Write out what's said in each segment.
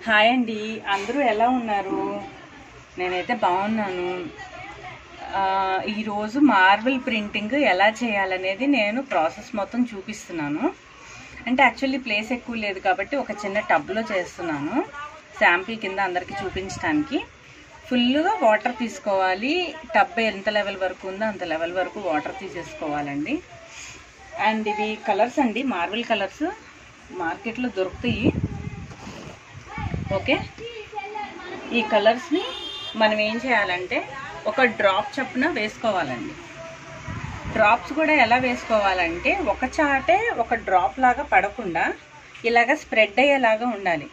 Hi అండి, అందరూ ఎలా ఉన్నారు? నేనైతే బాగున్నాను. ఈరోజు మార్బుల్ ప్రింటింగ్ ఎలా చేయాలనేది నేను ప్రాసెస్ మొత్తం చూపిస్తున్నాను. అంటే యాక్చువల్లీ ప్లేస్ ఎక్కువ లేదు కాబట్టి ఒక చిన్న టబ్లో చేస్తున్నాను, శాంపిల్ కింద అందరికీ చూపించడానికి. ఫుల్గా వాటర్ తీసుకోవాలి. టబ్ ఎంత లెవెల్ వరకు ఉందో అంత లెవెల్ వరకు వాటర్ తీసేసుకోవాలండి. అండ్ ఇవి కలర్స్ అండి, మార్బుల్ కలర్స్ మార్కెట్లో దొరుకుతాయి. ఓకే, ఈ కలర్స్ని మనం ఏం చేయాలంటే ఒక డ్రాప్ చప్పున వేసుకోవాలండి. డ్రాప్స్ కూడా ఎలా వేసుకోవాలంటే ఒక చాటే ఒక డ్రాప్ లాగా పడకుండా ఇలాగ స్ప్రెడ్ అయ్యేలాగా ఉండాలి.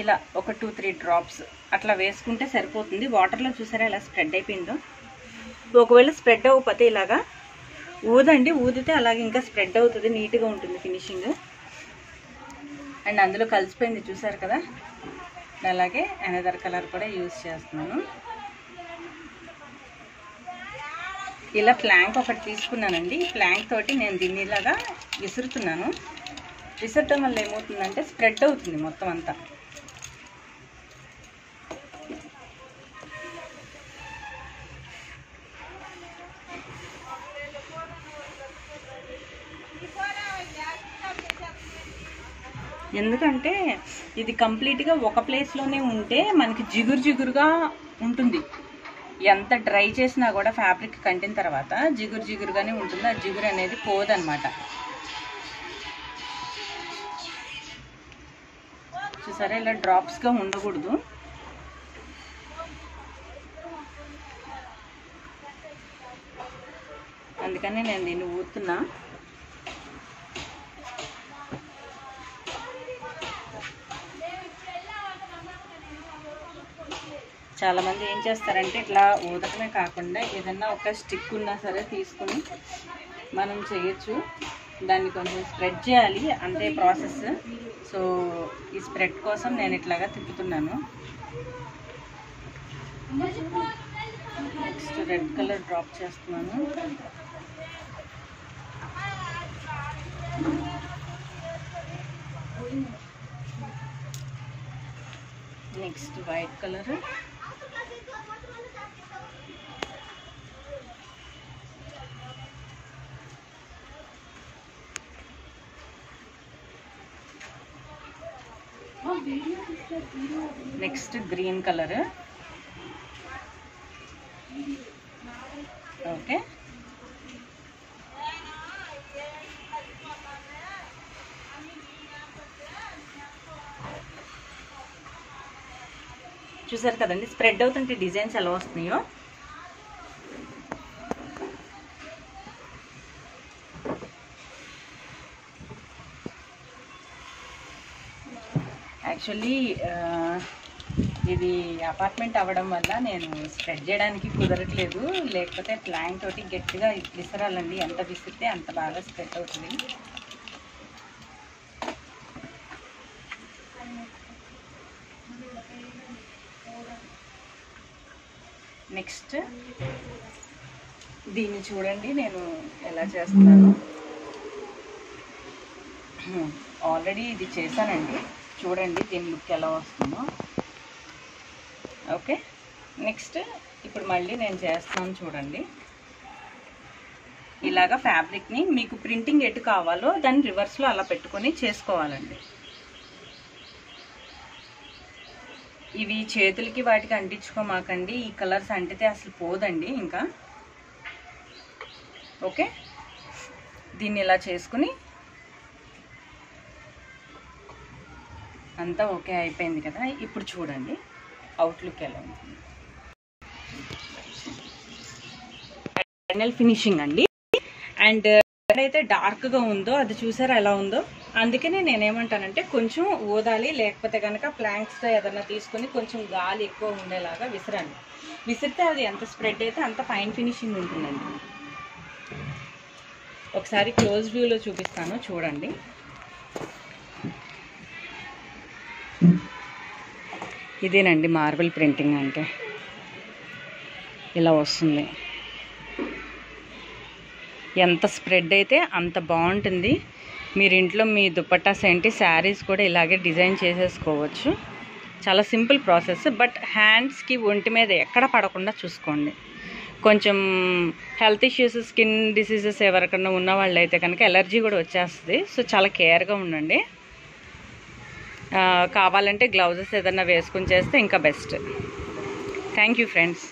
ఇలా ఒక 2-3 డ్రాప్స్ అట్లా వేసుకుంటే సరిపోతుంది. వాటర్లో చూసారా ఎలా స్ప్రెడ్ అయిపోయిందో. ఒకవేళ స్ప్రెడ్ అవ్వకపోతే ఇలాగా ఊదండి, ఊదితే అలాగే ఇంకా స్ప్రెడ్ అవుతుంది, నీట్గా ఉంటుంది ఫినిషింగ్. అండ్ అందులో కలిసిపోయింది చూసారు కదా. అలాగే అనదర్ కలర్ కూడా యూజ్ చేస్తున్నాను. ఇలా ప్లాంక్ ఒకటి తీసుకున్నానండి. ఈ ప్లాంక్ తోటి నేను దీన్ని ఇలాగా విసురుతున్నాను. విసరటం వల్ల ఏమవుతుందంటే స్ప్రెడ్ అవుతుంది మొత్తం అంతా. ఎందుకంటే ఇది కంప్లీట్గా ఒక ప్లేస్లోనే ఉంటే మనకి జిగురు జిగురుగా ఉంటుంది. ఎంత డ్రై చేసినా కూడా ఫ్యాబ్రిక్ కంటిన తర్వాత జిగురు జిగురుగానే ఉంటుంది. ఆ జిగురు అనేది పోదన్నమాట. చూసారా, ఇలా డ్రాప్స్గా ఉండకూడదు. అందుకని నేను దీన్ని ఊతున్నా. చాలామంది ఏం చేస్తారంటే ఇట్లా ఊదటమే కాకుండా ఏదన్నా ఒక స్టిక్ ఉన్నా సరే తీసుకుని మనం చేయొచ్చు. దాన్ని కొంచెం స్ప్రెడ్ చేయాలి, అంతే ప్రాసెస్. సో ఈ స్ప్రెడ్ కోసం నేను ఇట్లాగా తిప్పుతున్నాను. నెక్స్ట్ రెడ్ కలర్ డ్రాప్ చేస్తున్నాను. Next white colour. Next green colour. Okay, చూసారు కదండి స్ప్రెడ్ అవుతుంటే డిజైన్స్ ఎలా వస్తున్నాయో. యాక్చువల్లీ ఇది అపార్ట్మెంట్ అవ్వడం వల్ల నేను స్ప్రెడ్ చేయడానికి కుదరట్లేదు. లేకపోతే ప్లాంక్ తోటి గట్టిగా విసరాలండి. ఎంత విసిరితే అంత బాగా స్ప్రెడ్ అవుతుంది. నెక్స్ట్ దీన్ని చూడండి నేను ఎలా చేస్తున్నాను. ఆల్రెడీ ఇది చేశానండి, చూడండి దీని లుక్ ఎలా వస్తుందో. ఓకే, నెక్స్ట్ ఇప్పుడు మళ్ళీ నేను చేస్తున్నాను చూడండి. ఇలాగా ఫ్యాబ్రిక్ని మీకు ప్రింటింగ్ ఎటు కావాలో దాన్ని రివర్స్లో అలా పెట్టుకొని చేసుకోవాలండి. ఇవి చేతులకి వాటికి అంటించుకోమాకండి. ఈ కలర్స్ అంటితే అసలు పోదండి ఇంకా. ఓకే, దీన్ని ఇలా చేసుకుని అంతా ఓకే అయిపోయింది కదా. ఇప్పుడు చూడండి అవుట్లుక్ ఎలా ఉంటుంది. ఫైనల్ ఫినిషింగ్ అండి. అండ్ ఎక్కడైతే డార్క్గా ఉందో అది చూసారా ఎలా ఉందో. అందుకనే నేనేమంటానంటే కొంచెం ఊదాలి, లేకపోతే కనుక ప్లాంక్స్తో ఏదైనా తీసుకొని కొంచెం గాలి ఎక్కువ ఉండేలాగా విసరండి. విసిరితే అది ఎంత స్ప్రెడ్ అయితే అంత ఫైన్ ఫినిషింగ్ ఉంటుందండి. ఒకసారి క్లోజ్ వ్యూలో చూపిస్తాను చూడండి. ఇదేనండి మార్బుల్ ప్రింటింగ్ అంటే ఇలా వస్తుంది. ఎంత స్ప్రెడ్ అయితే అంత బాగుంటుంది. మీరు ఇంట్లో మీ దుపట్టాస్ ఏంటి శారీస్ కూడా ఇలాగే డిజైన్ చేసేసుకోవచ్చు. చాలా సింపుల్ ప్రాసెస్, బట్ హ్యాండ్స్కి ఒంటి మీద ఎక్కడ పడకుండా చూసుకోండి. కొంచెం హెల్త్ ఇష్యూస్, స్కిన్ డిసీజెస్ ఎవరికన్నా ఉన్న వాళ్ళు అయితే కనుక ఎలర్జీ కూడా వచ్చేస్తుంది. సో చాలా కేర్గా ఉండండి. కావాలంటే గ్లౌజెస్ ఏదన్నా వేసుకుని చేస్తే ఇంకా బెస్ట్. Thank you friends.